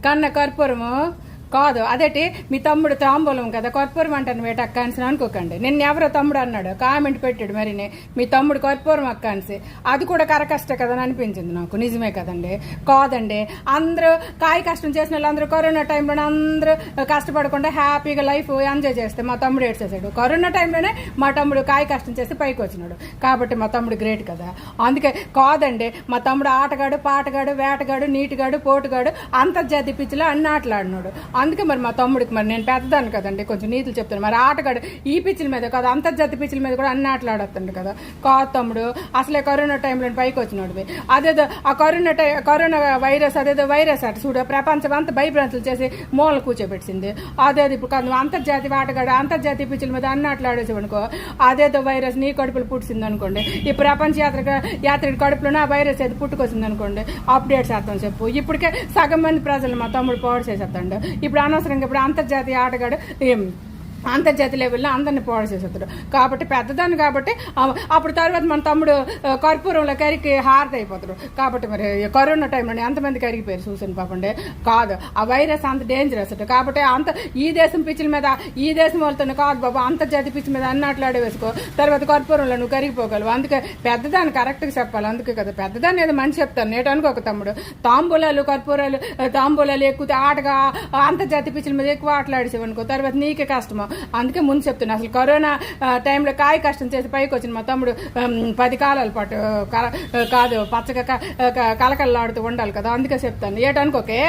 కన్న కర్పూరము కాదు అదేటి మీ తమ్ముడు తాంబూలం కదా కర్పూరం అంటాను వేట అక్క అని అనుకోకండి. నిన్న ఎవరో తమ్ముడు అన్నాడు, కామెంట్ పెట్టాడు, మరి మీ తమ్ముడు కర్పూరం అక్క అనిసి. అది కూడా కరకష్ట కదని అనిపించింది నాకు. నిజమే కదండి. కాదండి, అందరూ కాయ కష్టం చేసిన వాళ్ళు అందరూ కరోనా టైంలోనే అందరూ కష్టపడకుండా హ్యాపీగా లైఫ్ ఎంజాయ్ చేస్తే మా తమ్ముడు ఏడ్చేసాడు. కరోనా టైంలోనే మా తమ్ముడు కాయ కష్టం చేసి పైకి వచ్చినాడు కాబట్టి మా తమ్ముడు గ్రేట్ కదా. అందుకే కాదండి, మా తమ్ముడు ఆటగాడు, పాటగాడు, వేటగాడు, నీటిగాడు, పోటుగాడు, అంతర్జాతీయ పిచ్చిలో అన్ని ఆటలాడినాడు. అందుకే మరి మా తమ్ముడికి మరి నేను పెద్దదాన్ని కదండి, కొంచెం నీతులు చెప్తాను. మరి ఆటగాడు ఈ పిచ్చిల మీద కాదు, అంతర్జాతీయ పిచ్చిల మీద కూడా అన్ని ఆటలాడతాడు కదా. కాదు తమ్ముడు, అసలే కరోనా టైంలో పైకి వచ్చినాడు. అదేదో ఆ కరోనా వైరస్ అదేదో వైరస్ అట చూడు, ప్రపంచం అంతా భయభ్రాంతులు చేసి మూలలు కూర్చోబెట్టింది. అదేదో ఇప్పుడు కాదు, అంతర్జాతీయ ఆటగాడు అంతర్జాతీయ పిచ్చిల మీద అన్ని ఆటలాడేసామనుకో, అదేదో వైరస్ నీ కడుపులు పుట్టింది అనుకోండి. ఈ ప్రపంచ యాత్రికుడి కడుపులోనే ఆ వైరస్ అయితే పుట్టుకొచ్చింది అనుకోండి, అప్డేట్ చేస్తాం చెప్పు. ఇప్పటికే సగం మంది ప్రజలు మా తమ్ముడు పాడు చేసేస్తాడు. ఇప్పుడు అనవసరంగా ఇప్పుడు అంతర్జాతీయ ఆటగాడు అంతర్జాతీయ లెవెల్లో అందరినీ పాడు చేసేస్తాడు కాబట్టి పెద్దదాన్ని కాబట్టి అప్పుడు తర్వాత మన తమ్ముడు కర్పూరంలో కరికి హారత అయిపోతాడు. కాబట్టి మరి కరోనా టైంలో ఎంతమంది కరిగిపోయారు చూసాను పాపండి. కాదు, ఆ వైరస్ అంత డేంజరస్ కాబట్టి ఈ దేశం పిచ్చిల మీద ఈ దేశం వాళ్ళతో కాదు బాబు, అంతర్జాతీయ పిచ్చి మీద అన్నట్లాడే వేసుకో, తర్వాత కర్పూరంలో నువ్వు కరిగిపోగలవు. అందుకే పెద్దదాన్ని కరెక్ట్గా చెప్పాలి. అందుకే కదా పెద్దదాన్ని ఏదో మంచి చెప్తాను నేటి అనుకోక తమ్ముడు. తాంబూలాలు కర్పూరాలు తాంబూలాలు ఎక్కువ ఆటగా అంతర్జాతీయ పిచ్చిల మీద ఎక్కువ ఆటలాడేసేవనుకో, తర్వాత నీకే కష్టము. అందుకే ముందు చెప్తున్నా, అసలు కరోనా టైంలో కాయ కష్టం చేసి పైకి వచ్చిన మా తమ్ముడు 10 కాలాల పాటు కాదు పచ్చగా కలకల్లాడుతూ ఉండాలి కదా. అందుకే చెప్తాను ఏటనుకోకే.